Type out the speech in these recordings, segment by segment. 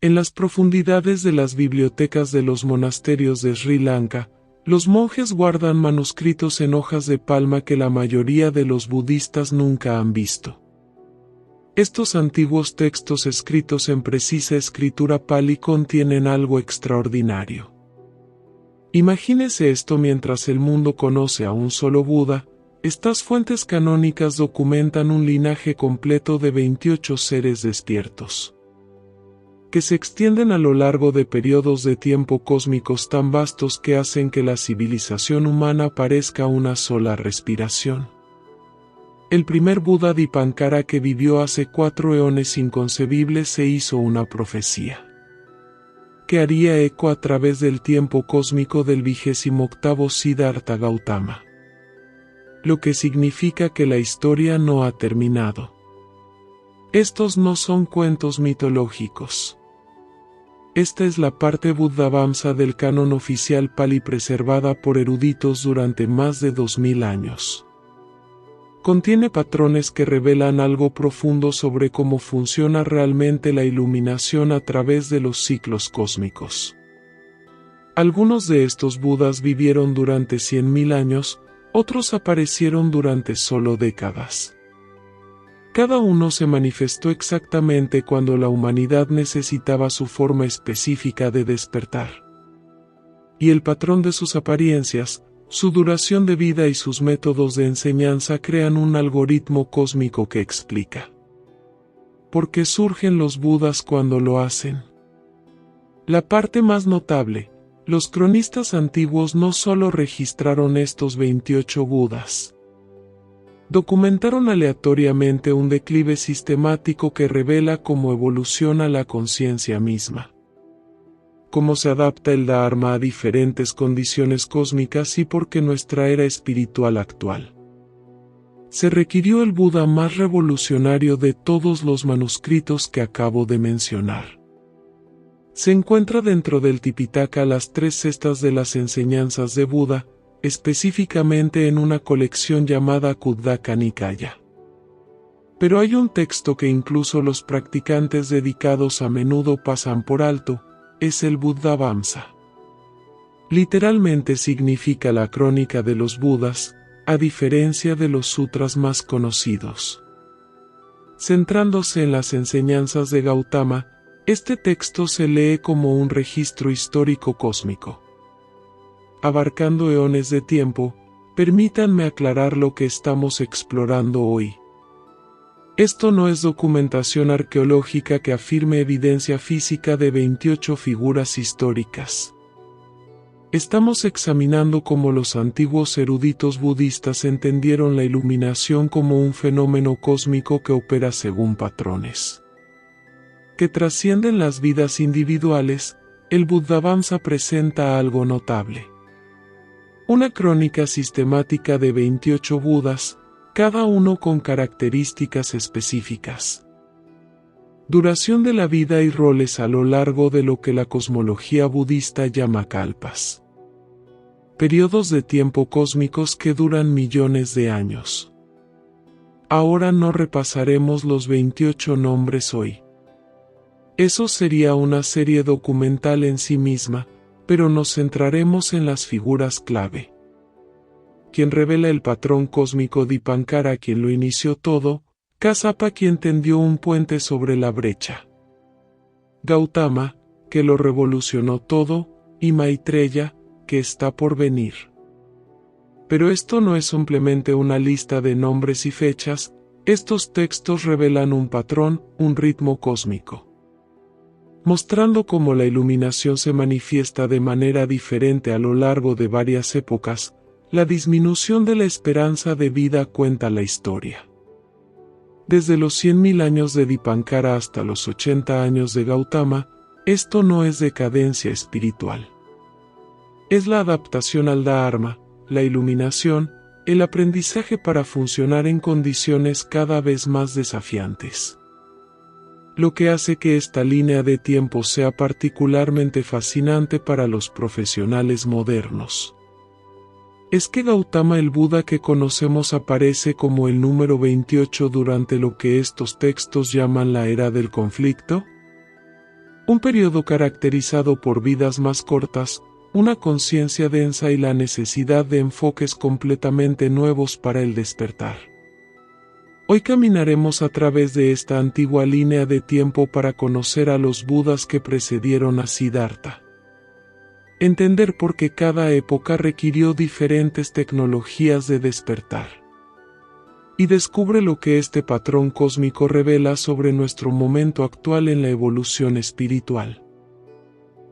En las profundidades de las bibliotecas de los monasterios de Sri Lanka, los monjes guardan manuscritos en hojas de palma que la mayoría de los budistas nunca han visto. Estos antiguos textos escritos en precisa escritura pali contienen algo extraordinario. Imagínese esto mientras el mundo conoce a un solo Buda. Estas fuentes canónicas documentan un linaje completo de 28 seres despiertos, que se extienden a lo largo de periodos de tiempo cósmicos tan vastos que hacen que la civilización humana parezca una sola respiración. El primer Buda Dipankara, que vivió hace 4 eones inconcebibles, se hizo una profecía que haría eco a través del tiempo cósmico del 28º Siddhartha Gautama. Lo que significa que la historia no ha terminado. Estos no son cuentos mitológicos. Esta es la parte Buddhavamsa del canon oficial pali preservada por eruditos durante más de 2000 años. Contiene patrones que revelan algo profundo sobre cómo funciona realmente la iluminación a través de los ciclos cósmicos. Algunos de estos Budas vivieron durante 100.000 años, otros aparecieron durante solo décadas. Cada uno se manifestó exactamente cuando la humanidad necesitaba su forma específica de despertar. Y el patrón de sus apariencias, su duración de vida y sus métodos de enseñanza crean un algoritmo cósmico que explica por qué surgen los Budas cuando lo hacen. La parte más notable: los cronistas antiguos no solo registraron estos 28 Budas, documentaron aleatoriamente un declive sistemático que revela cómo evoluciona la conciencia misma, cómo se adapta el Dharma a diferentes condiciones cósmicas y por qué nuestra era espiritual actual. Se requirió el Buda más revolucionario de todos los manuscritos que acabo de mencionar. Se encuentra dentro del Tipitaka las 3 cestas de las enseñanzas de Buda, específicamente en una colección llamada Khuddaka Nikaya. Pero hay un texto que incluso los practicantes dedicados a menudo pasan por alto: es el Buddhavamsa. Literalmente significa la crónica de los Budas, a diferencia de los sutras más conocidos. Centrándose en las enseñanzas de Gautama, este texto se lee como un registro histórico cósmico. Abarcando eones de tiempo, permítanme aclarar lo que estamos explorando hoy. Esto no es documentación arqueológica que afirme evidencia física de 28 figuras históricas. Estamos examinando cómo los antiguos eruditos budistas entendieron la iluminación como un fenómeno cósmico que opera según patrones que trascienden las vidas individuales. El Buddhavamsa presenta algo notable: una crónica sistemática de 28 Budas, cada uno con características específicas. Duración de la vida y roles a lo largo de lo que la cosmología budista llama kalpas. Periodos de tiempo cósmicos que duran millones de años. Ahora no repasaremos los 28 nombres hoy. Eso sería una serie documental en sí misma, pero nos centraremos en las figuras clave. Quien revela el patrón cósmico: Dipankara, quien lo inició todo; Kassapa, quien tendió un puente sobre la brecha; Gautama, que lo revolucionó todo; y Maitreya, que está por venir. Pero esto no es simplemente una lista de nombres y fechas. Estos textos revelan un patrón, un ritmo cósmico, mostrando cómo la iluminación se manifiesta de manera diferente a lo largo de varias épocas. La disminución de la esperanza de vida cuenta la historia. Desde los 100.000 años de Dipankara hasta los 80 años de Gautama, esto no es decadencia espiritual. Es la adaptación al Dharma, la iluminación, el aprendizaje para funcionar en condiciones cada vez más desafiantes. Lo que hace que esta línea de tiempo sea particularmente fascinante para los profesionales modernos es que Gautama, el Buda que conocemos, aparece como el número 28 durante lo que estos textos llaman la era del conflicto. Un periodo caracterizado por vidas más cortas, una conciencia densa y la necesidad de enfoques completamente nuevos para el despertar. Hoy caminaremos a través de esta antigua línea de tiempo para conocer a los Budas que precedieron a Siddhartha. Entender por qué cada época requirió diferentes tecnologías de despertar. Y descubre lo que este patrón cósmico revela sobre nuestro momento actual en la evolución espiritual.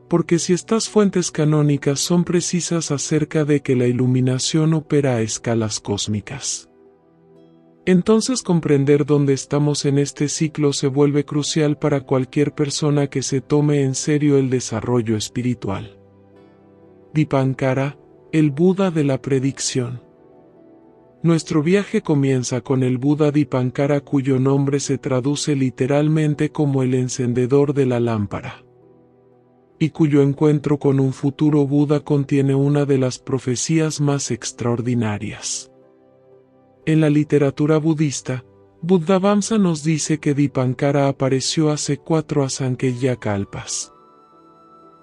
Porque si estas fuentes canónicas son precisas acerca de que la iluminación opera a escalas cósmicas, entonces comprender dónde estamos en este ciclo se vuelve crucial para cualquier persona que se tome en serio el desarrollo espiritual. Dipankara, el Buda de la predicción. Nuestro viaje comienza con el Buda Dipankara, cuyo nombre se traduce literalmente como el encendedor de la lámpara, y cuyo encuentro con un futuro Buda contiene una de las profecías más extraordinarias. En la literatura budista, Buddhavamsa nos dice que Dipankara apareció hace 4 Asankhya kalpas.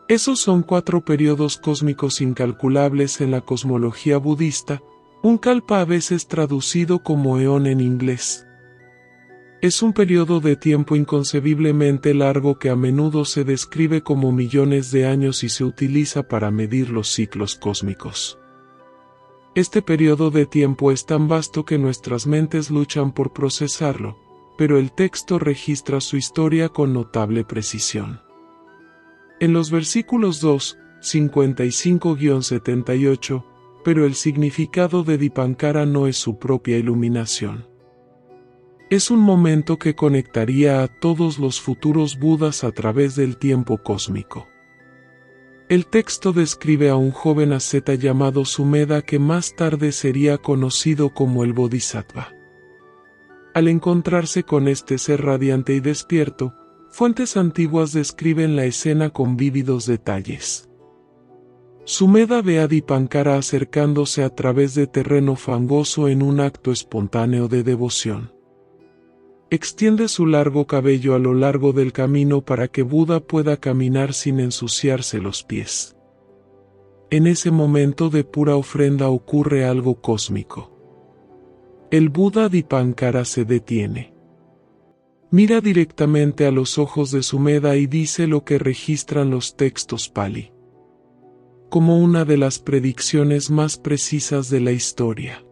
Esos son 4 periodos cósmicos incalculables en la cosmología budista, un kalpa a veces traducido como eón en inglés. Es un periodo de tiempo inconcebiblemente largo que a menudo se describe como millones de años y se utiliza para medir los ciclos cósmicos. Este periodo de tiempo es tan vasto que nuestras mentes luchan por procesarlo, pero el texto registra su historia con notable precisión. En los versículos 2, 55-78, pero el significado de Dipankara no es su propia iluminación. Es un momento que conectaría a todos los futuros Budas a través del tiempo cósmico. El texto describe a un joven asceta llamado Sumedha que más tarde sería conocido como el Bodhisattva. Al encontrarse con este ser radiante y despierto, fuentes antiguas describen la escena con vívidos detalles. Sumedha ve a Dipankara acercándose a través de terreno fangoso en un acto espontáneo de devoción. Extiende su largo cabello a lo largo del camino para que Buda pueda caminar sin ensuciarse los pies. En ese momento de pura ofrenda ocurre algo cósmico. El Buda Dipankara se detiene. Mira directamente a los ojos de Sumedha y dice lo que registran los textos Pali, como una de las predicciones más precisas de la historia.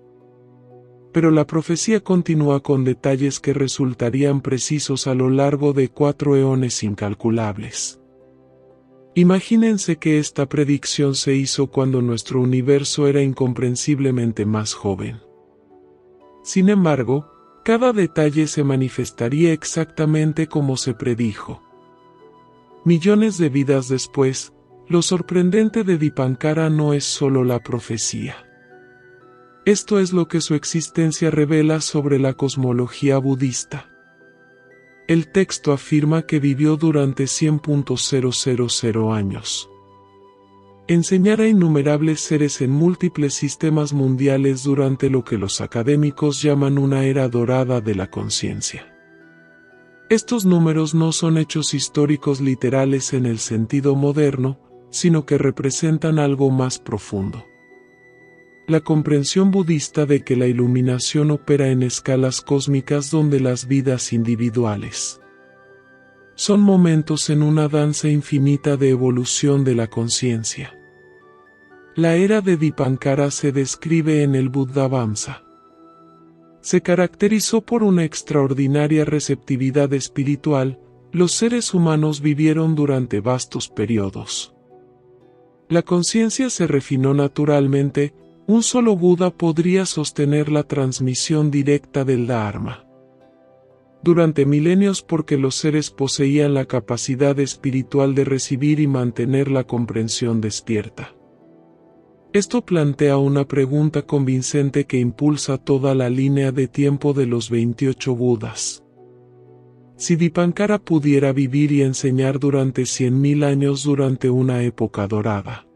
Pero la profecía continúa con detalles que resultarían precisos a lo largo de 4 eones incalculables. Imagínense que esta predicción se hizo cuando nuestro universo era incomprensiblemente más joven. Sin embargo, cada detalle se manifestaría exactamente como se predijo. Millones de vidas después, lo sorprendente de Dipankara no es solo la profecía. Esto es lo que su existencia revela sobre la cosmología budista. El texto afirma que vivió durante 100.000 años. Enseñar a innumerables seres en múltiples sistemas mundiales durante lo que los académicos llaman una era dorada de la conciencia. Estos números no son hechos históricos literales en el sentido moderno, sino que representan algo más profundo. La comprensión budista de que la iluminación opera en escalas cósmicas donde las vidas individuales son momentos en una danza infinita de evolución de la conciencia. La era de Dipankara se describe en el Buddhavamsa. Se caracterizó por una extraordinaria receptividad espiritual. Los seres humanos vivieron durante vastos periodos. La conciencia se refinó naturalmente. Un solo Buda podría sostener la transmisión directa del Dharma durante milenios porque los seres poseían la capacidad espiritual de recibir y mantener la comprensión despierta. Esto plantea una pregunta convincente que impulsa toda la línea de tiempo de los 28 Budas. Si Dipankara pudiera vivir y enseñar durante 100.000 años durante una época dorada,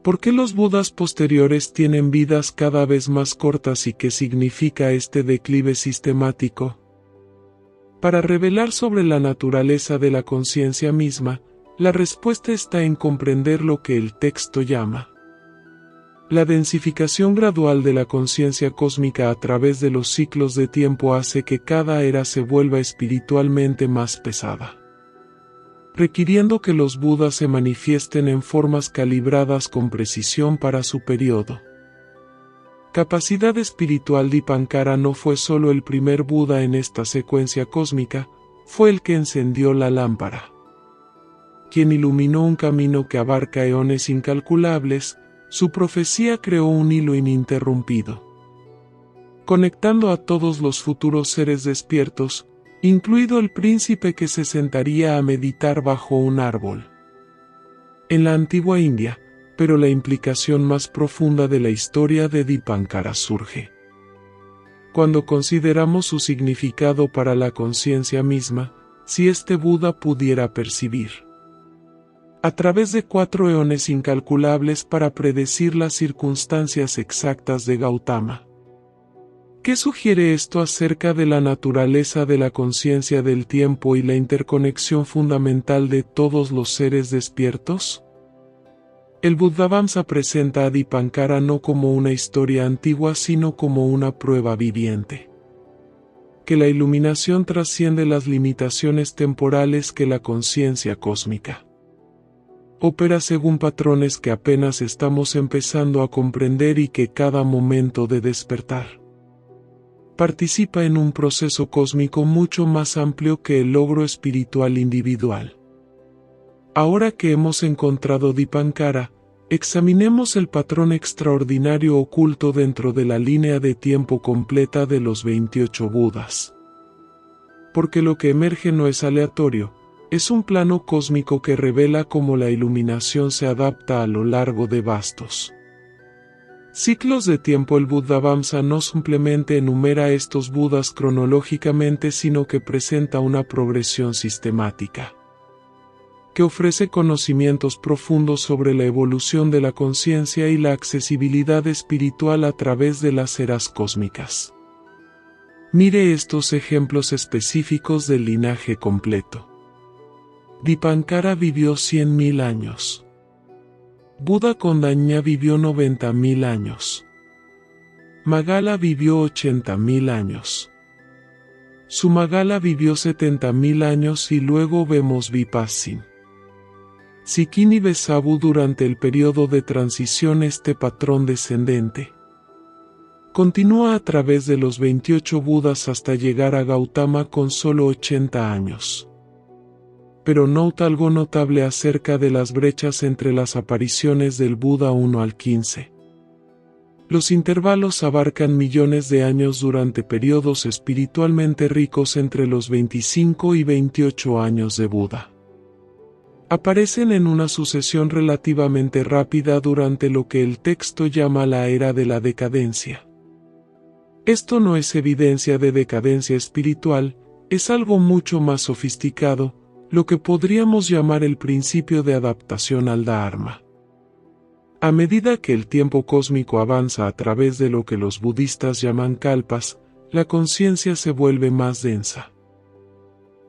¿por qué los Budas posteriores tienen vidas cada vez más cortas y qué significa este declive sistemático? Para revelar sobre la naturaleza de la conciencia misma, la respuesta está en comprender lo que el texto llama la densificación gradual de la conciencia cósmica a través de los ciclos de tiempo hace que cada era se vuelva espiritualmente más pesada, requiriendo que los Budas se manifiesten en formas calibradas con precisión para su periodo. Capacidad espiritual. Dipankara no fue solo el primer Buda en esta secuencia cósmica, fue el que encendió la lámpara, quien iluminó un camino que abarca eones incalculables. Su profecía creó un hilo ininterrumpido, conectando a todos los futuros seres despiertos, incluido el príncipe que se sentaría a meditar bajo un árbol en la antigua India, pero la implicación más profunda de la historia de Dipankara surge cuando consideramos su significado para la conciencia misma. Si este Buda pudiera percibir a través de 4 eones incalculables para predecir las circunstancias exactas de Gautama. ¿Qué sugiere esto acerca de la naturaleza de la conciencia del tiempo y la interconexión fundamental de todos los seres despiertos? El Buddhavamsa presenta a Dipankara no como una historia antigua sino como una prueba viviente, que la iluminación trasciende las limitaciones temporales que la conciencia cósmica opera según patrones que apenas estamos empezando a comprender y que cada momento de despertar participa en un proceso cósmico mucho más amplio que el logro espiritual individual. Ahora que hemos encontrado Dipankara, examinemos el patrón extraordinario oculto dentro de la línea de tiempo completa de los 28 Budas. Porque lo que emerge no es aleatorio, es un plano cósmico que revela cómo la iluminación se adapta a lo largo de vastos ciclos de tiempo. El Buddhavamsa no simplemente enumera estos Budas cronológicamente, sino que presenta una progresión sistemática que ofrece conocimientos profundos sobre la evolución de la conciencia y la accesibilidad espiritual a través de las eras cósmicas. Mire estos ejemplos específicos del linaje completo. Dipankara vivió 100.000 años. Buda Kondañña vivió 90.000 años. Magala vivió 80.000 años. Sumagala vivió 70.000 años y luego vemos Vipassin. Sikini Besabu. Durante el periodo de transición este patrón descendente continúa a través de los 28 Budas hasta llegar a Gautama con solo 80 años. Pero nota algo notable acerca de las brechas entre las apariciones del Buda 1 al 15. Los intervalos abarcan millones de años durante periodos espiritualmente ricos entre los 25 y 28 años de Buda. Aparecen en una sucesión relativamente rápida durante lo que el texto llama la era de la decadencia. Esto no es evidencia de decadencia espiritual, es algo mucho más sofisticado, lo que podríamos llamar el principio de adaptación al Dharma. A medida que el tiempo cósmico avanza a través de lo que los budistas llaman kalpas, la conciencia se vuelve más densa,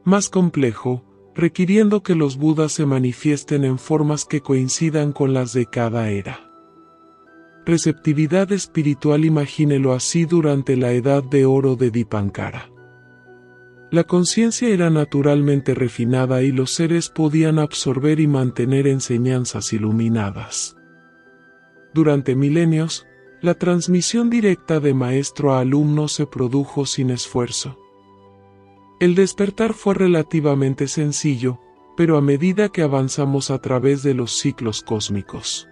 más complejo, requiriendo que los Budas se manifiesten en formas que coincidan con las de cada era. Receptividad espiritual. Imagínelo así durante la Edad de Oro de Dipankara. La conciencia era naturalmente refinada y los seres podían absorber y mantener enseñanzas iluminadas. Durante milenios, la transmisión directa de maestro a alumno se produjo sin esfuerzo. El despertar fue relativamente sencillo, pero a medida que avanzamos a través de los ciclos cósmicos,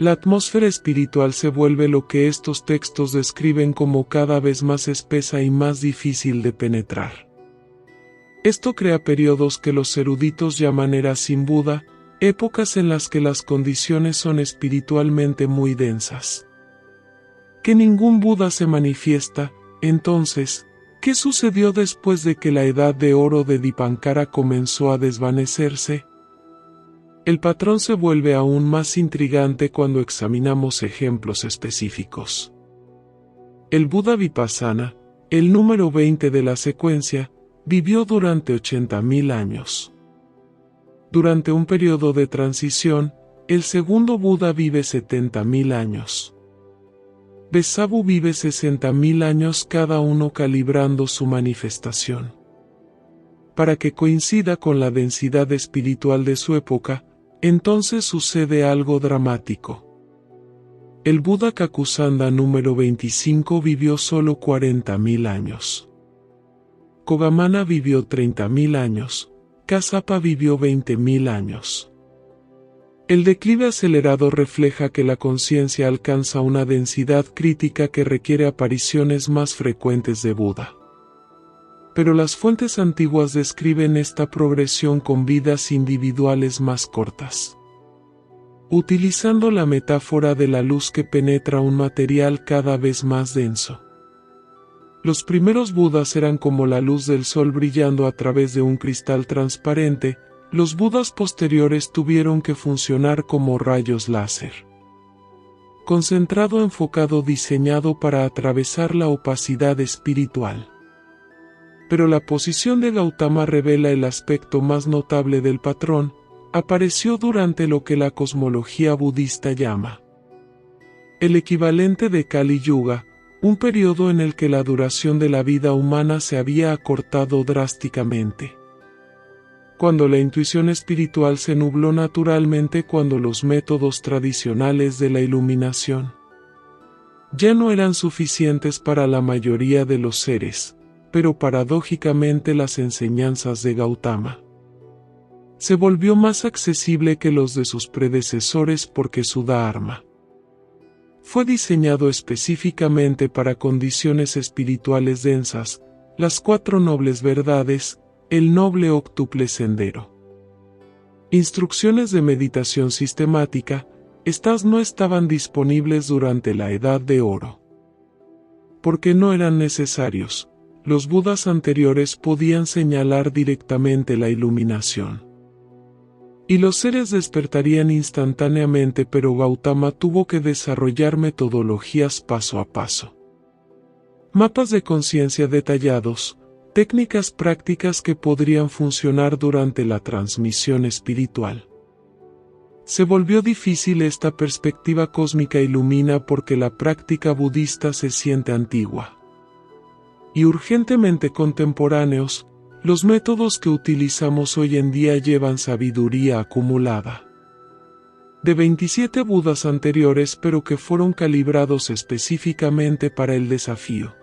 la atmósfera espiritual se vuelve lo que estos textos describen como cada vez más espesa y más difícil de penetrar. Esto crea periodos que los eruditos llaman eras sin Buda, épocas en las que las condiciones son espiritualmente muy densas. Que ningún Buda se manifiesta. Entonces, ¿qué sucedió después de que la Edad de Oro de Dipankara comenzó a desvanecerse? El patrón se vuelve aún más intrigante cuando examinamos ejemplos específicos. El Buda Vipassana, el número 20 de la secuencia, vivió durante 80.000 años. Durante un periodo de transición, el segundo Buda vive 70.000 años. Besabu vive 60.000 años, cada uno calibrando su manifestación. Para que coincida con la densidad espiritual de su época, entonces sucede algo dramático. El Buda Kakusanda número 25 vivió solo 40.000 años. Kogamana vivió 30.000 años. Kasapa vivió 20.000 años. El declive acelerado refleja que la conciencia alcanza una densidad crítica que requiere apariciones más frecuentes de Buda. Pero las fuentes antiguas describen esta progresión con vidas individuales más cortas. Utilizando la metáfora de la luz que penetra un material cada vez más denso. Los primeros Budas eran como la luz del sol brillando a través de un cristal transparente. Los Budas posteriores tuvieron que funcionar como rayos láser. Concentrado, enfocado, diseñado para atravesar la opacidad espiritual. Pero la posición de Gautama revela el aspecto más notable del patrón. Apareció durante lo que la cosmología budista llama el equivalente de Kali Yuga, un periodo en el que la duración de la vida humana se había acortado drásticamente. Cuando la intuición espiritual se nubló naturalmente, cuando los métodos tradicionales de la iluminación ya no eran suficientes para la mayoría de los seres, pero paradójicamente las enseñanzas de Gautama se volvió más accesible que los de sus predecesores porque su Dharma fue diseñado específicamente para condiciones espirituales densas, las 4 nobles verdades, el noble octuple sendero. Instrucciones de meditación sistemática, estas no estaban disponibles durante la Edad de Oro. Porque no eran necesarios, los Budas anteriores podían señalar directamente la iluminación. Y los seres despertarían instantáneamente, pero Gautama tuvo que desarrollar metodologías paso a paso. Mapas de conciencia detallados, técnicas prácticas que podrían funcionar durante la transmisión espiritual. Se volvió difícil. Esta perspectiva cósmica ilumina porque la práctica budista se siente antigua y urgentemente contemporáneos. Los métodos que utilizamos hoy en día llevan sabiduría acumulada de 27 Budas anteriores, pero que fueron calibrados específicamente para el desafío.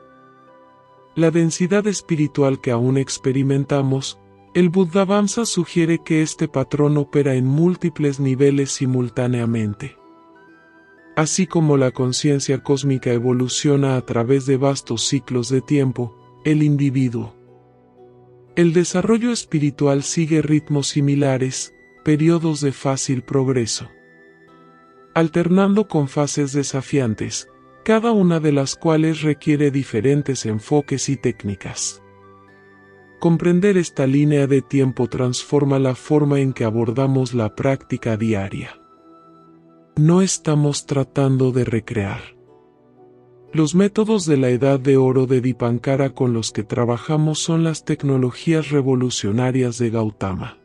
La densidad espiritual que aún experimentamos, el Buddhavamsa sugiere que este patrón opera en múltiples niveles simultáneamente. Así como la conciencia cósmica evoluciona a través de vastos ciclos de tiempo, el individuo. El desarrollo espiritual sigue ritmos similares, periodos de fácil progreso, alternando con fases desafiantes, cada una de las cuales requiere diferentes enfoques y técnicas. Comprender esta línea de tiempo transforma la forma en que abordamos la práctica diaria. No estamos tratando de recrear los métodos de la Edad de Oro de Dipankara. Con los que trabajamos son las tecnologías revolucionarias de Gautama,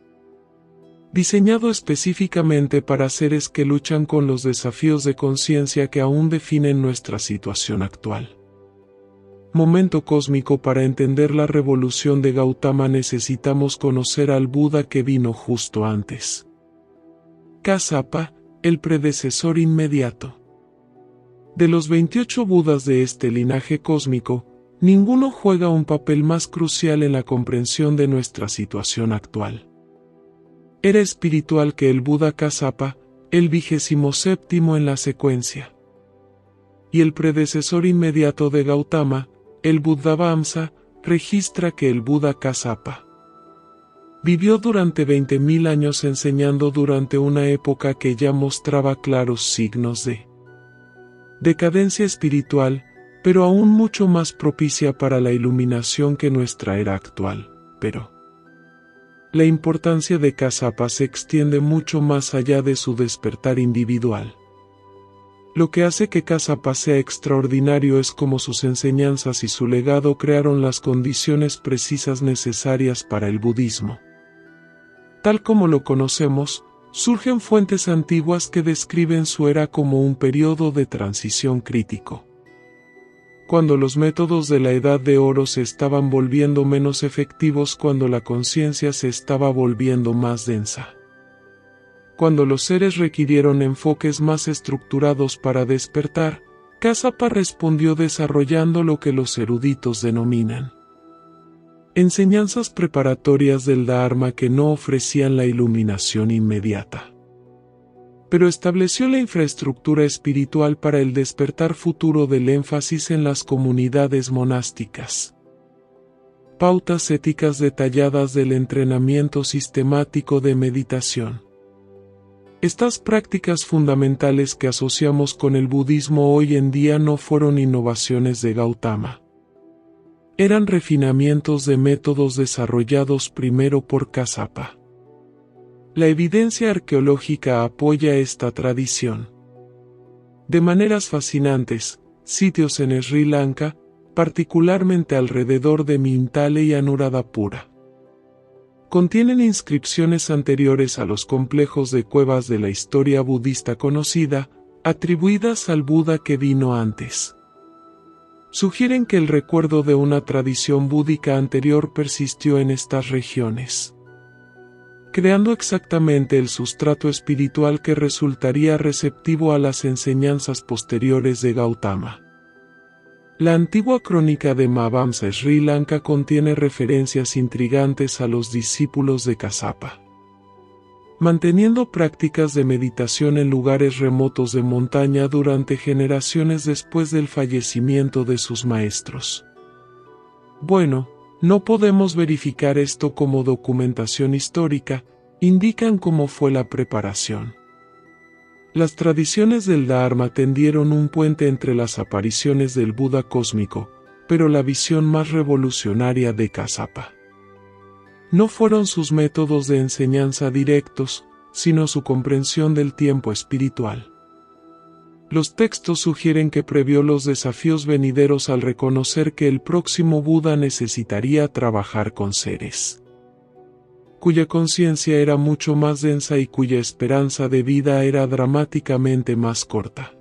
diseñado específicamente para seres que luchan con los desafíos de conciencia que aún definen nuestra situación actual. Momento cósmico. Para entender la revolución de Gautama necesitamos conocer al Buda que vino justo antes. Kasapa, el predecesor inmediato. De los 28 Budas de este linaje cósmico, ninguno juega un papel más crucial en la comprensión de nuestra situación actual. Era espiritual que el Buda Kasapa, el 27º en la secuencia. Y el predecesor inmediato de Gautama, el Buddhavamsa, registra que el Buda Kasapa vivió durante 20.000 años enseñando durante una época que ya mostraba claros signos de decadencia espiritual, pero aún mucho más propicia para la iluminación que nuestra era actual. Pero la importancia de Kasapa se extiende mucho más allá de su despertar individual. Lo que hace que Kassapa sea extraordinario es cómo sus enseñanzas y su legado crearon las condiciones precisas necesarias para el budismo. Tal como lo conocemos, surgen fuentes antiguas que describen su era como un periodo de transición crítico. Cuando los métodos de la Edad de Oro se estaban volviendo menos efectivos, cuando la conciencia se estaba volviendo más densa. Cuando los seres requirieron enfoques más estructurados para despertar, Kassapa respondió desarrollando lo que los eruditos denominan enseñanzas preparatorias del Dharma que no ofrecían la iluminación inmediata, pero estableció la infraestructura espiritual para el despertar futuro del énfasis en las comunidades monásticas. Pautas éticas detalladas del entrenamiento sistemático de meditación. Estas prácticas fundamentales que asociamos con el budismo hoy en día no fueron innovaciones de Gautama. Eran refinamientos de métodos desarrollados primero por Kassapa. La evidencia arqueológica apoya esta tradición. De maneras fascinantes, sitios en Sri Lanka, particularmente alrededor de Mintale y Anuradhapura, contienen inscripciones anteriores a los complejos de cuevas de la historia budista conocida, atribuidas al Buda que vino antes. Sugieren que el recuerdo de una tradición búdica anterior persistió en estas regiones, creando exactamente el sustrato espiritual que resultaría receptivo a las enseñanzas posteriores de Gautama. La antigua crónica de Mahavamsa Sri Lanka contiene referencias intrigantes a los discípulos de Kassapa, manteniendo prácticas de meditación en lugares remotos de montaña durante generaciones después del fallecimiento de sus maestros. Bueno, no podemos verificar esto como documentación histórica, indican cómo fue la preparación. Las tradiciones del Dharma tendieron un puente entre las apariciones del Buda cósmico, pero la visión más revolucionaria de Kassapa no fueron sus métodos de enseñanza directos, sino su comprensión del tiempo espiritual. Los textos sugieren que previó los desafíos venideros al reconocer que el próximo Buda necesitaría trabajar con seres cuya conciencia era mucho más densa y cuya esperanza de vida era dramáticamente más corta,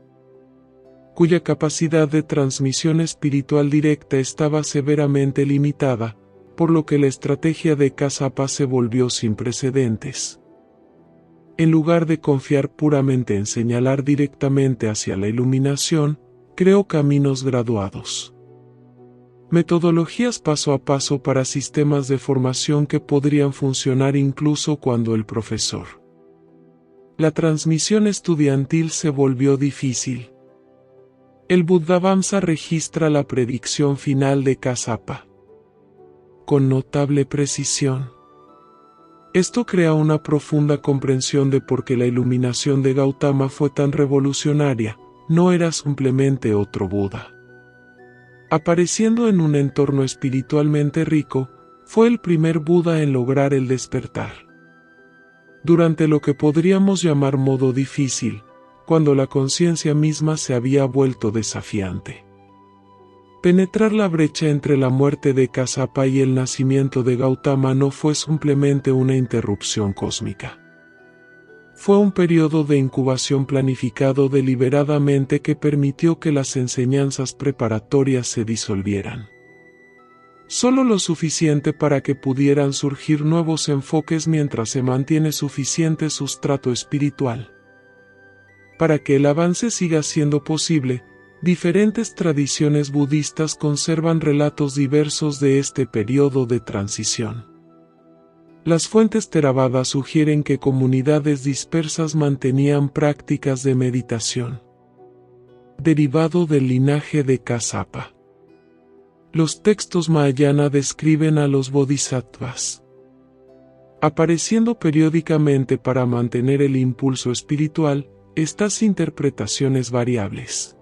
cuya capacidad de transmisión espiritual directa estaba severamente limitada, por lo que la estrategia de Kassapa se volvió sin precedentes. En lugar de confiar puramente en señalar directamente hacia la iluminación, creó caminos graduados. Metodologías paso a paso para sistemas de formación que podrían funcionar incluso cuando el profesor. La transmisión estudiantil se volvió difícil. El Buddhavamsa registra la predicción final de Kassapa con notable precisión. Esto crea una profunda comprensión de por qué la iluminación de Gautama fue tan revolucionaria, no era simplemente otro Buda. Apareciendo en un entorno espiritualmente rico, fue el primer Buda en lograr el despertar. Durante lo que podríamos llamar modo difícil, cuando la conciencia misma se había vuelto desafiante. Penetrar la brecha entre la muerte de Kassapa y el nacimiento de Gautama no fue simplemente una interrupción cósmica. Fue un periodo de incubación planificado deliberadamente que permitió que las enseñanzas preparatorias se disolvieran. Solo lo suficiente para que pudieran surgir nuevos enfoques mientras se mantiene suficiente sustrato espiritual. Para que el avance siga siendo posible, diferentes tradiciones budistas conservan relatos diversos de este periodo de transición. Las fuentes Theravada sugieren que comunidades dispersas mantenían prácticas de meditación, derivado del linaje de Kassapa. Los textos Mahayana describen a los bodhisattvas apareciendo periódicamente para mantener el impulso espiritual. Estas interpretaciones variables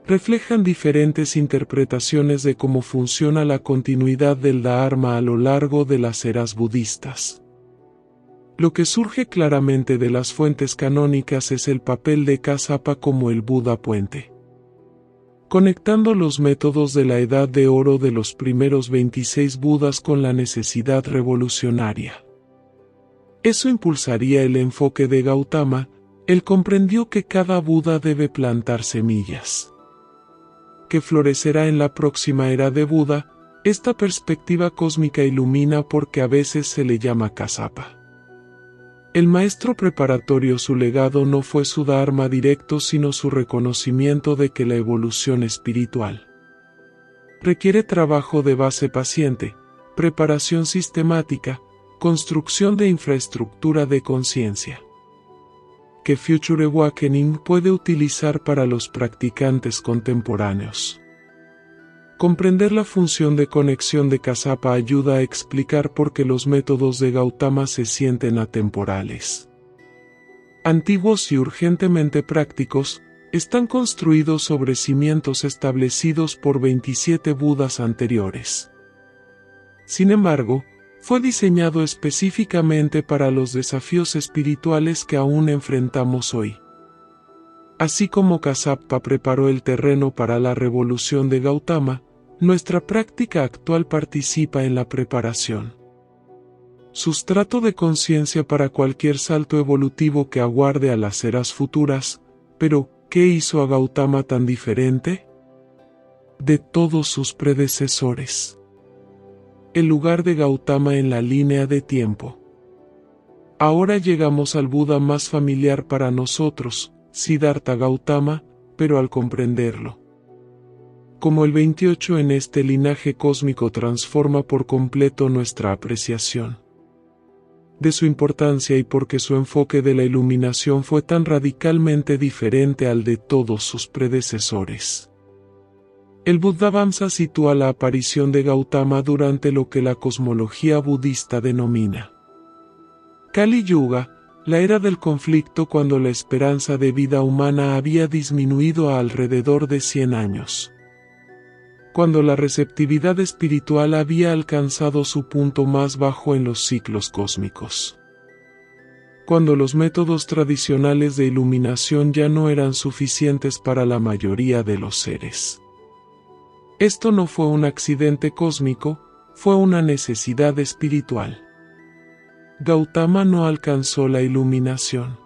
reflejan diferentes interpretaciones de cómo funciona la continuidad del Dharma a lo largo de las eras budistas. Lo que surge claramente de las fuentes canónicas es el papel de Kassapa como el Buda puente, conectando los métodos de la Edad de Oro de los primeros 26 Budas con la necesidad revolucionaria. Eso impulsaría el enfoque de Gautama. Él comprendió que cada Buda debe plantar semillas que florecerá en la próxima era de Buda. Esta perspectiva cósmica ilumina porque a veces se le llama Kassapa. El maestro preparatorio. Su legado no fue su dharma directo, sino su reconocimiento de que la evolución espiritual requiere trabajo de base paciente, preparación sistemática, construcción de infraestructura de conciencia, que Future Awakening puede utilizar para los practicantes contemporáneos. Comprender la función de conexión de Kassapa ayuda a explicar por qué los métodos de Gautama se sienten atemporales, antiguos y urgentemente prácticos. Están construidos sobre cimientos establecidos por 27 Budas anteriores. Sin embargo, fue diseñado específicamente para los desafíos espirituales que aún enfrentamos hoy. Así como Kassapa preparó el terreno para la revolución de Gautama, nuestra práctica actual participa en la preparación. Sustrato de conciencia para cualquier salto evolutivo que aguarde a las eras futuras. Pero, ¿qué hizo a Gautama tan diferente de todos sus predecesores? El lugar de Gautama en la línea de tiempo. Ahora llegamos al Buda más familiar para nosotros, Siddhartha Gautama, pero al comprenderlo como el 28 en este linaje cósmico transforma por completo nuestra apreciación de su importancia, y porque su enfoque de la iluminación fue tan radicalmente diferente al de todos sus predecesores. El Buddhavamsa sitúa la aparición de Gautama durante lo que la cosmología budista denomina Kali Yuga, la era del conflicto, cuando la esperanza de vida humana había disminuido a alrededor de 100 años. Cuando la receptividad espiritual había alcanzado su punto más bajo en los ciclos cósmicos. Cuando los métodos tradicionales de iluminación ya no eran suficientes para la mayoría de los seres. Esto no fue un accidente cósmico, fue una necesidad espiritual. Gautama no alcanzó la iluminación.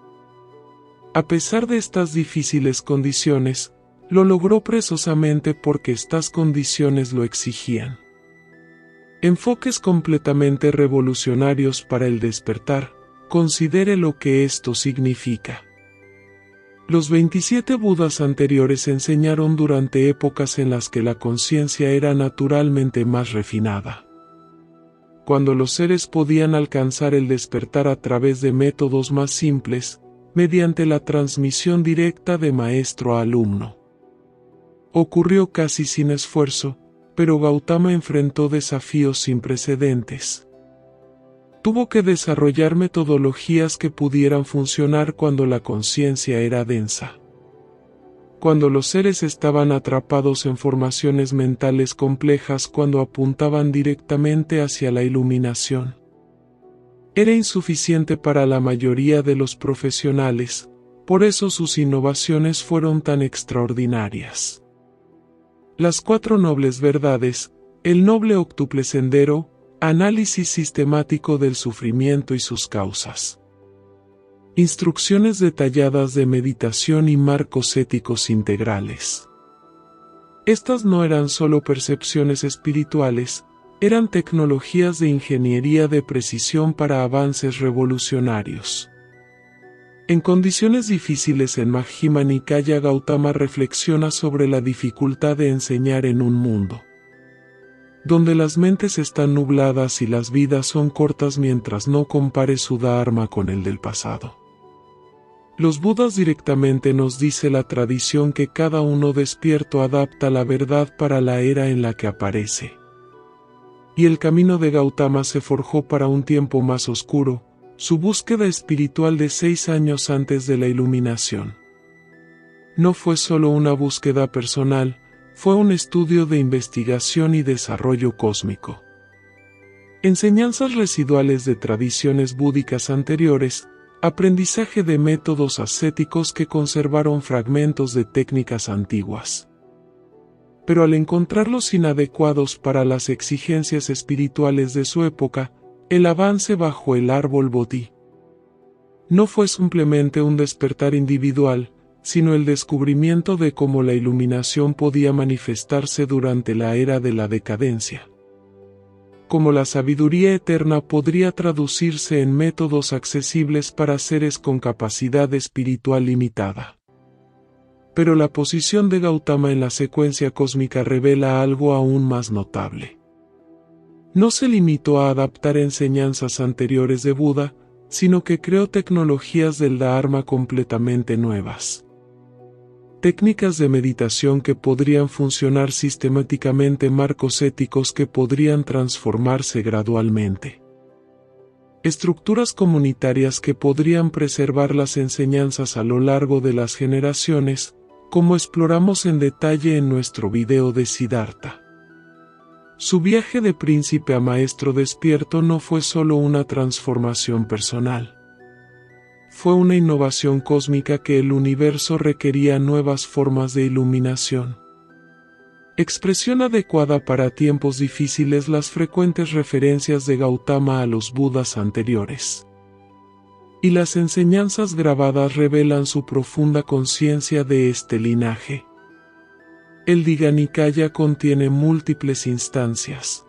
A pesar de estas difíciles condiciones, lo logró precisamente porque estas condiciones lo exigían. Enfoques completamente revolucionarios para el despertar. Considere lo que esto significa. Los 27 Budas anteriores enseñaron durante épocas en las que la conciencia era naturalmente más refinada. Cuando los seres podían alcanzar el despertar a través de métodos más simples, mediante la transmisión directa de maestro a alumno. Ocurrió casi sin esfuerzo, pero Gautama enfrentó desafíos sin precedentes. Tuvo que desarrollar metodologías que pudieran funcionar cuando la conciencia era densa. Cuando los seres estaban atrapados en formaciones mentales complejas, cuando apuntaban directamente hacia la iluminación. Era insuficiente para la mayoría de los profesionales, por eso sus innovaciones fueron tan extraordinarias. Las 4 nobles verdades, el noble octuple sendero, análisis sistemático del sufrimiento y sus causas. Instrucciones detalladas de meditación y marcos éticos integrales. Estas no eran solo percepciones espirituales, eran tecnologías de ingeniería de precisión para avances revolucionarios. En condiciones difíciles en Majjhima Nikaya, Gautama reflexiona sobre la dificultad de enseñar en un mundo donde las mentes están nubladas y las vidas son cortas, mientras no compare su dharma con el del pasado. Los Budas directamente nos dice la tradición que cada uno despierto adapta la verdad para la era en la que aparece. Y el camino de Gautama se forjó para un tiempo más oscuro, su búsqueda espiritual de 6 años antes de la iluminación. No fue solo una búsqueda personal, fue un estudio de investigación y desarrollo cósmico. Enseñanzas residuales de tradiciones búdicas anteriores, aprendizaje de métodos ascéticos que conservaron fragmentos de técnicas antiguas. Pero al encontrarlos inadecuados para las exigencias espirituales de su época, el avance bajo el árbol Bodhi no fue simplemente un despertar individual, sino el descubrimiento de cómo la iluminación podía manifestarse durante la era de la decadencia. Cómo la sabiduría eterna podría traducirse en métodos accesibles para seres con capacidad espiritual limitada. Pero la posición de Gautama en la secuencia cósmica revela algo aún más notable. No se limitó a adaptar enseñanzas anteriores de Buda, sino que creó tecnologías del Dharma completamente nuevas. Técnicas de meditación que podrían funcionar sistemáticamente, marcos éticos que podrían transformarse gradualmente. Estructuras comunitarias que podrían preservar las enseñanzas a lo largo de las generaciones, como exploramos en detalle en nuestro video de Siddhartha. Su viaje de príncipe a maestro despierto no fue solo una transformación personal. Fue una innovación cósmica que el universo requería nuevas formas de iluminación. Expresión adecuada para tiempos difíciles. Las frecuentes referencias de Gautama a los Budas anteriores y las enseñanzas grabadas revelan su profunda conciencia de este linaje. El Digha Nikaya contiene múltiples instancias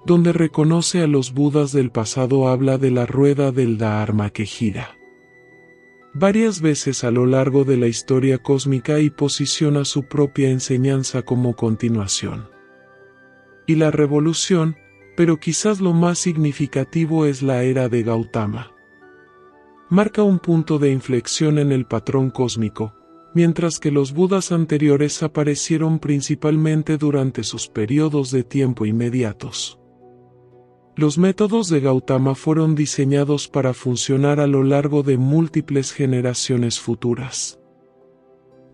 donde reconoce a los Budas del pasado. Habla de la rueda del Dharma que gira varias veces a lo largo de la historia cósmica y posiciona su propia enseñanza como continuación. Y la revolución, pero quizás lo más significativo es la era de Gautama. Marca un punto de inflexión en el patrón cósmico, mientras que los Budas anteriores aparecieron principalmente durante sus periodos de tiempo inmediatos. Los métodos de Gautama fueron diseñados para funcionar a lo largo de múltiples generaciones futuras.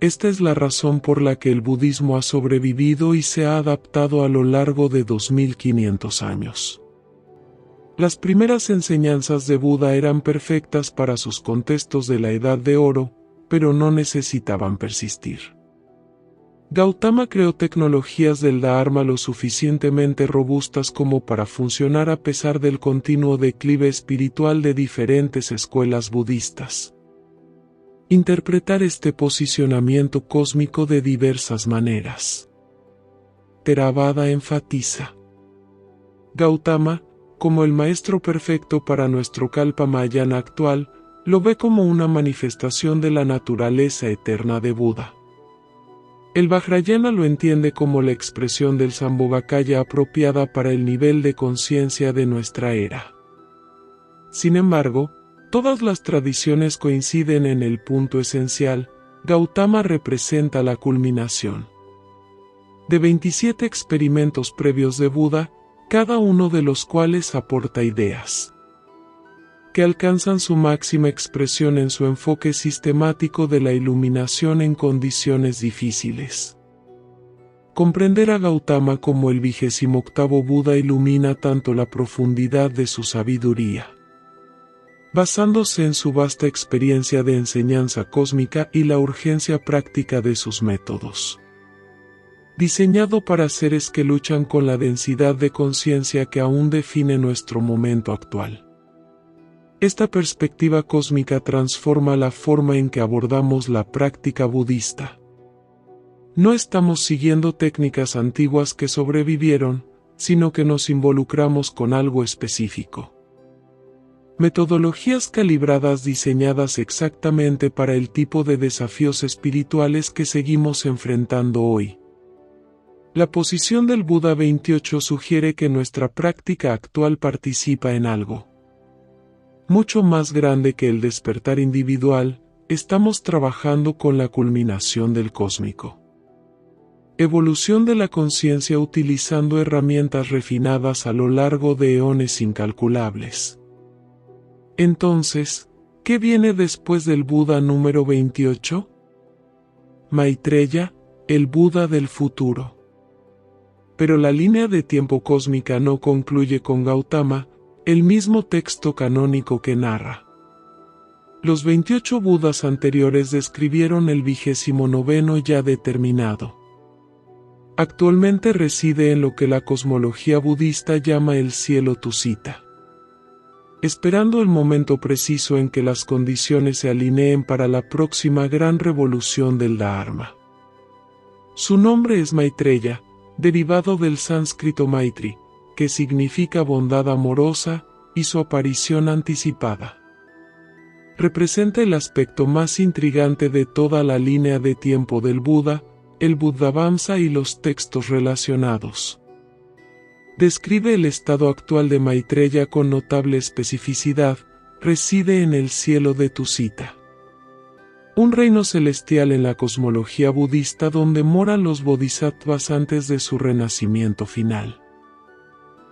Esta es la razón por la que el budismo ha sobrevivido y se ha adaptado a lo largo de 2500 años. Las primeras enseñanzas de Buda eran perfectas para sus contextos de la Edad de Oro, pero no necesitaban persistir. Gautama creó tecnologías del Dharma lo suficientemente robustas como para funcionar a pesar del continuo declive espiritual de diferentes escuelas budistas. Interpretar este posicionamiento cósmico de diversas maneras. Theravada enfatiza: Gautama, como el maestro perfecto para nuestro Kalpa Mayana actual, lo ve como una manifestación de la naturaleza eterna de Buda. El Vajrayana lo entiende como la expresión del Sambhogakaya apropiada para el nivel de conciencia de nuestra era. Sin embargo, todas las tradiciones coinciden en el punto esencial: Gautama representa la culminación de 27 experimentos previos de Buda, cada uno de los cuales aporta ideas que alcanzan su máxima expresión en su enfoque sistemático de la iluminación en condiciones difíciles. Comprender a Gautama como el 28º Buda ilumina tanto la profundidad de su sabiduría, basándose en su vasta experiencia de enseñanza cósmica, y la urgencia práctica de sus métodos. Diseñado para seres que luchan con la densidad de conciencia que aún define nuestro momento actual. Esta perspectiva cósmica transforma la forma en que abordamos la práctica budista. No estamos siguiendo técnicas antiguas que sobrevivieron, sino que nos involucramos con algo específico. Metodologías calibradas diseñadas exactamente para el tipo de desafíos espirituales que seguimos enfrentando hoy. La posición del Buda 28 sugiere que nuestra práctica actual participa en algo mucho más grande que el despertar individual. Estamos trabajando con la culminación del cósmico. Evolución de la conciencia utilizando herramientas refinadas a lo largo de eones incalculables. Entonces, ¿qué viene después del Buda número 28? Maitreya, el Buda del futuro. Pero la línea de tiempo cósmica no concluye con Gautama, el mismo texto canónico que narra. Los 28 Budas anteriores describieron el 29º ya determinado. Actualmente reside en lo que la cosmología budista llama el cielo Tusita. Esperando el momento preciso en que las condiciones se alineen para la próxima gran revolución del Dharma. Su nombre es Maitreya, derivado del sánscrito Maitri, que significa bondad amorosa, y su aparición anticipada. Representa el aspecto más intrigante de toda la línea de tiempo del Buda, el Buddhavamsa y los textos relacionados. Describe el estado actual de Maitreya con notable especificidad, reside en el cielo de Tusita. Un reino celestial en la cosmología budista donde moran los bodhisattvas antes de su renacimiento final.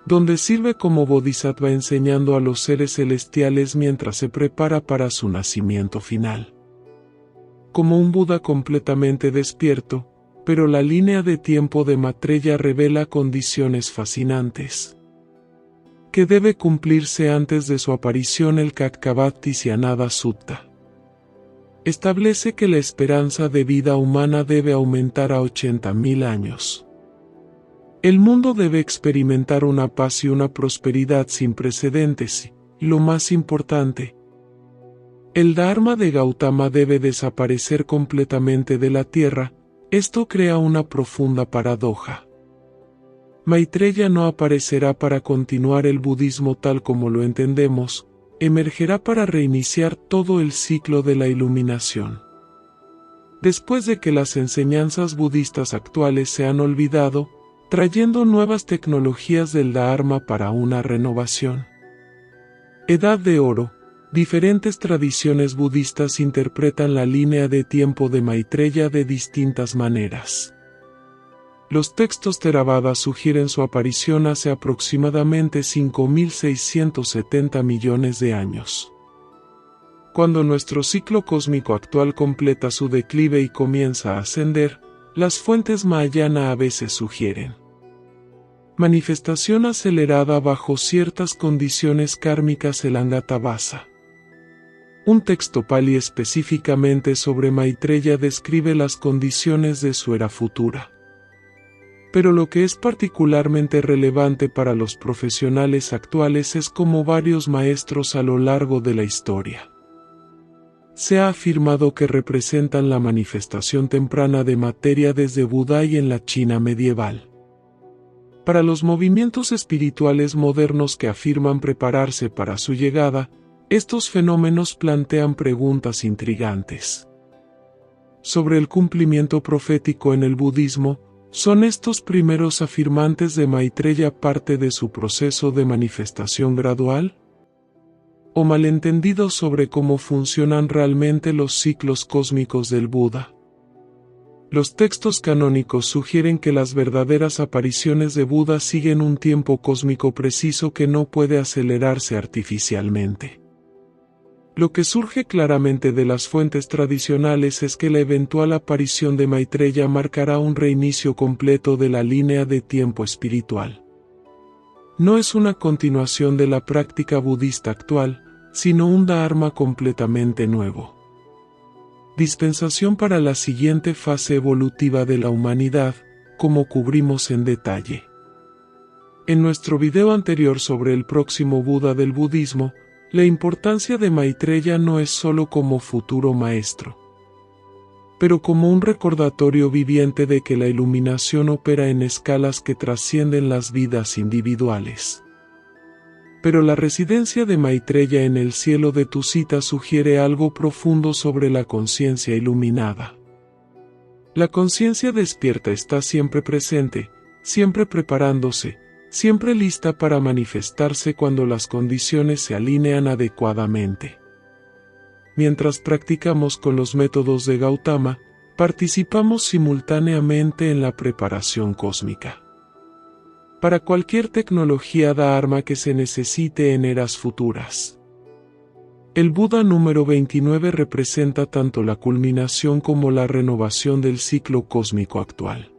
Donde sirve como bodhisattva enseñando a los seres celestiales mientras se prepara para su nacimiento final. Como un Buda completamente despierto, pero la línea de tiempo de Maitreya revela condiciones fascinantes. Que debe cumplirse antes de su aparición el Kakavati-Sianada Sutta. Establece que la esperanza de vida humana debe aumentar a 80.000 años. El mundo debe experimentar una paz y una prosperidad sin precedentes, y lo más importante, el Dharma de Gautama debe desaparecer completamente de la tierra. Esto crea una profunda paradoja. Maitreya no aparecerá para continuar el budismo tal como lo entendemos, emergerá para reiniciar todo el ciclo de la iluminación. Después de que las enseñanzas budistas actuales se han olvidado, trayendo nuevas tecnologías del Dharma para una renovación. Edad de Oro. Diferentes tradiciones budistas interpretan la línea de tiempo de Maitreya de distintas maneras. Los textos Theravada sugieren su aparición hace aproximadamente 5.670 millones de años. Cuando nuestro ciclo cósmico actual completa su declive y comienza a ascender, las fuentes Mahayana a veces sugieren manifestación acelerada bajo ciertas condiciones kármicas el Angatavasa. Un texto Pali específicamente sobre Maitreya describe las condiciones de su era futura. Pero lo que es particularmente relevante para los profesionales actuales es cómo varios maestros a lo largo de la historia se ha afirmado que representan la manifestación temprana de materia desde Buda y en la China medieval. Para los movimientos espirituales modernos que afirman prepararse para su llegada, estos fenómenos plantean preguntas intrigantes. Sobre el cumplimiento profético en el budismo, ¿son estos primeros afirmantes de Maitreya parte de su proceso de manifestación gradual? ¿O malentendidos sobre cómo funcionan realmente los ciclos cósmicos del Buda? Los textos canónicos sugieren que las verdaderas apariciones de Buda siguen un tiempo cósmico preciso que no puede acelerarse artificialmente. Lo que surge claramente de las fuentes tradicionales es que la eventual aparición de Maitreya marcará un reinicio completo de la línea de tiempo espiritual. No es una continuación de la práctica budista actual, sino un dharma completamente nuevo. Dispensación para la siguiente fase evolutiva de la humanidad, como cubrimos en detalle. En nuestro video anterior sobre el próximo Buda del budismo, la importancia de Maitreya no es solo como futuro maestro, pero como un recordatorio viviente de que la iluminación opera en escalas que trascienden las vidas individuales. Pero la residencia de Maitreya en el cielo de Tusita sugiere algo profundo sobre la conciencia iluminada. La conciencia despierta está siempre presente, siempre preparándose, siempre lista para manifestarse cuando las condiciones se alinean adecuadamente. Mientras practicamos con los métodos de Gautama, participamos simultáneamente en la preparación cósmica. Para cualquier tecnología Dharma que se necesite en eras futuras. El Buda número 29 representa tanto la culminación como la renovación del ciclo cósmico actual.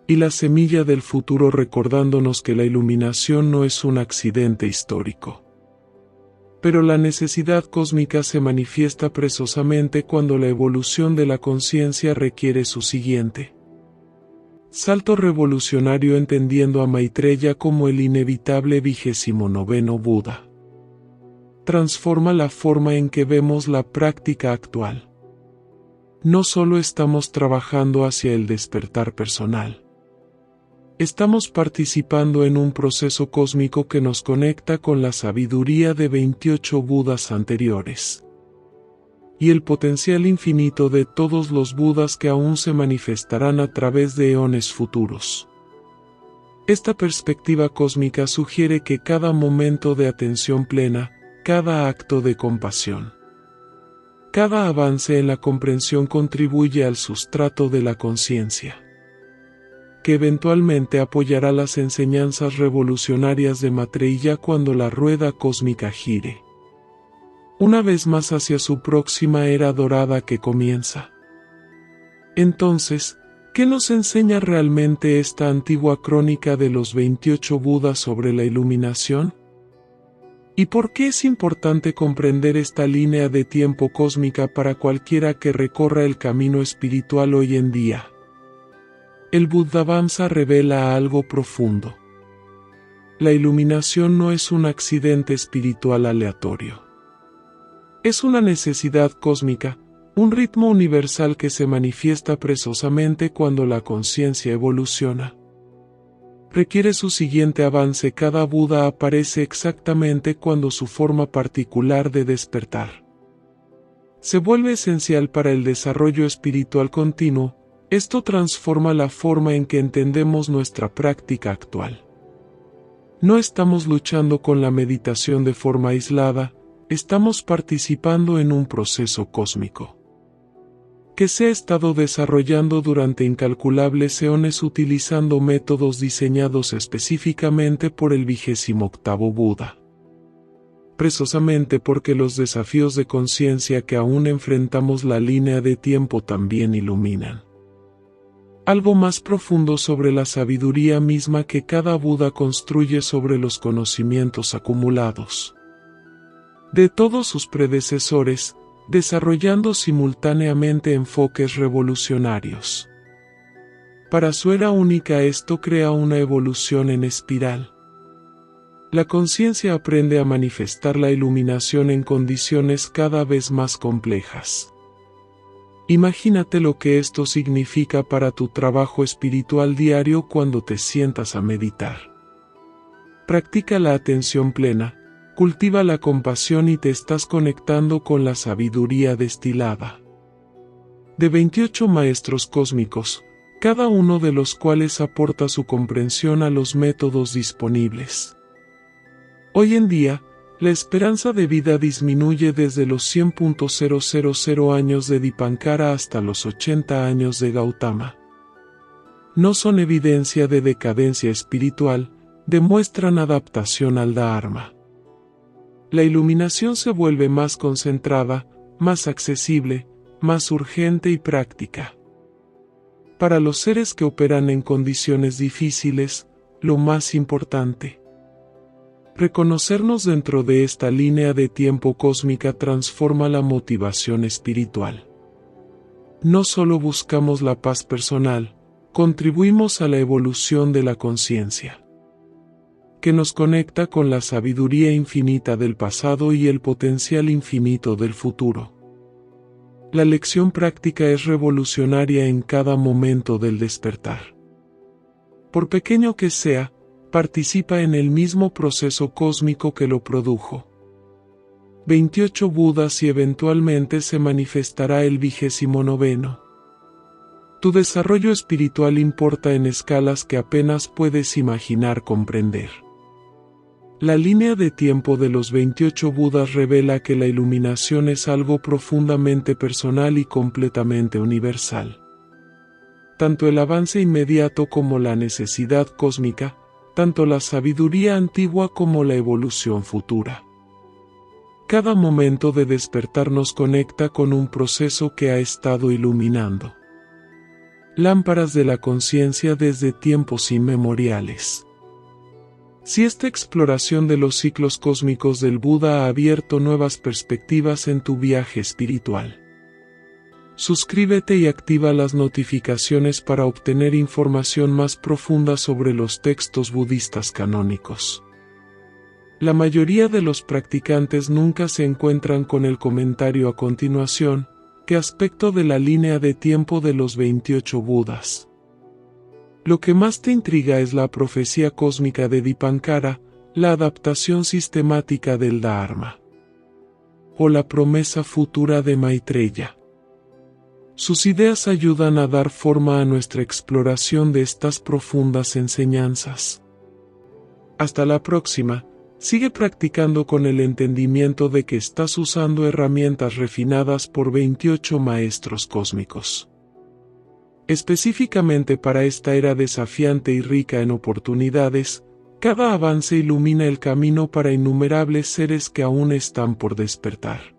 y la semilla del futuro, recordándonos que la iluminación no es un accidente histórico. Pero la necesidad cósmica se manifiesta precisamente cuando la evolución de la conciencia requiere su siguiente salto revolucionario, entendiendo a Maitreya como el inevitable 29º Buda. Transforma la forma en que vemos la práctica actual. No solo estamos trabajando hacia el despertar personal. Estamos participando en un proceso cósmico que nos conecta con la sabiduría de 28 Budas anteriores y el potencial infinito de todos los Budas que aún se manifestarán a través de eones futuros. Esta perspectiva cósmica sugiere que cada momento de atención plena, cada acto de compasión, cada avance en la comprensión contribuye al sustrato de la conciencia, que eventualmente apoyará las enseñanzas revolucionarias de Maitreya cuando la rueda cósmica gire una vez más hacia su próxima era dorada que comienza. Entonces, ¿qué nos enseña realmente esta antigua crónica de los 28 Budas sobre la iluminación? ¿Y por qué es importante comprender esta línea de tiempo cósmica para cualquiera que recorra el camino espiritual hoy en día? El Buddhavamsa revela algo profundo. La iluminación no es un accidente espiritual aleatorio. Es una necesidad cósmica, un ritmo universal que se manifiesta precisamente cuando la conciencia evoluciona. Requiere su siguiente avance. Cada Buda aparece exactamente cuando su forma particular de despertar se vuelve esencial para el desarrollo espiritual continuo. Esto transforma la forma en que entendemos nuestra práctica actual. No estamos luchando con la meditación de forma aislada, estamos participando en un proceso cósmico que se ha estado desarrollando durante incalculables eones utilizando métodos diseñados específicamente por el 28º Buda. Precisamente porque los desafíos de conciencia que aún enfrentamos la línea de tiempo también iluminan algo más profundo sobre la sabiduría misma que cada Buda construye sobre los conocimientos acumulados de todos sus predecesores, desarrollando simultáneamente enfoques revolucionarios. Para su era única esto crea una evolución en espiral. La conciencia aprende a manifestar la iluminación en condiciones cada vez más complejas. Imagínate lo que esto significa para tu trabajo espiritual diario cuando te sientas a meditar. Practica la atención plena. Cultiva la compasión y te estás conectando con la sabiduría destilada de 28 maestros cósmicos, cada uno de los cuales aporta su comprensión a los métodos disponibles. Hoy en día, la esperanza de vida disminuye desde los 100.000 años de Dipankara hasta los 80 años de Gautama. No son evidencia de decadencia espiritual, demuestran adaptación al Dharma. La iluminación se vuelve más concentrada, más accesible, más urgente y práctica. Para los seres que operan en condiciones difíciles, lo más importante. Reconocernos dentro de esta línea de tiempo cósmica transforma la motivación espiritual. No solo buscamos la paz personal, contribuimos a la evolución de la conciencia, que nos conecta con la sabiduría infinita del pasado y el potencial infinito del futuro. La lección práctica es revolucionaria en cada momento del despertar. Por pequeño que sea, participa en el mismo proceso cósmico que lo produjo. 28 Budas y eventualmente se manifestará el 29º. Tu desarrollo espiritual importa en escalas que apenas puedes imaginar comprender. La línea de tiempo de los 28 Budas revela que la iluminación es algo profundamente personal y completamente universal. Tanto el avance inmediato como la necesidad cósmica, tanto la sabiduría antigua como la evolución futura. Cada momento de despertar nos conecta con un proceso que ha estado iluminando. lámparas de la conciencia desde tiempos inmemoriales. Si esta exploración de los ciclos cósmicos del Buda ha abierto nuevas perspectivas en tu viaje espiritual, suscríbete y activa las notificaciones para obtener información más profunda sobre los textos budistas canónicos. La mayoría de los practicantes nunca se encuentran con el comentario a continuación: ¿qué aspecto de la línea de tiempo de los 28 Budas? Lo que más te intriga es la profecía cósmica de Dipankara, la adaptación sistemática del Dharma, o la promesa futura de Maitreya. Sus ideas ayudan a dar forma a nuestra exploración de estas profundas enseñanzas. Hasta la próxima. Sigue practicando con el entendimiento de que estás usando herramientas refinadas por 28 maestros cósmicos. Específicamente para esta era desafiante y rica en oportunidades, cada avance ilumina el camino para innumerables seres que aún están por despertar.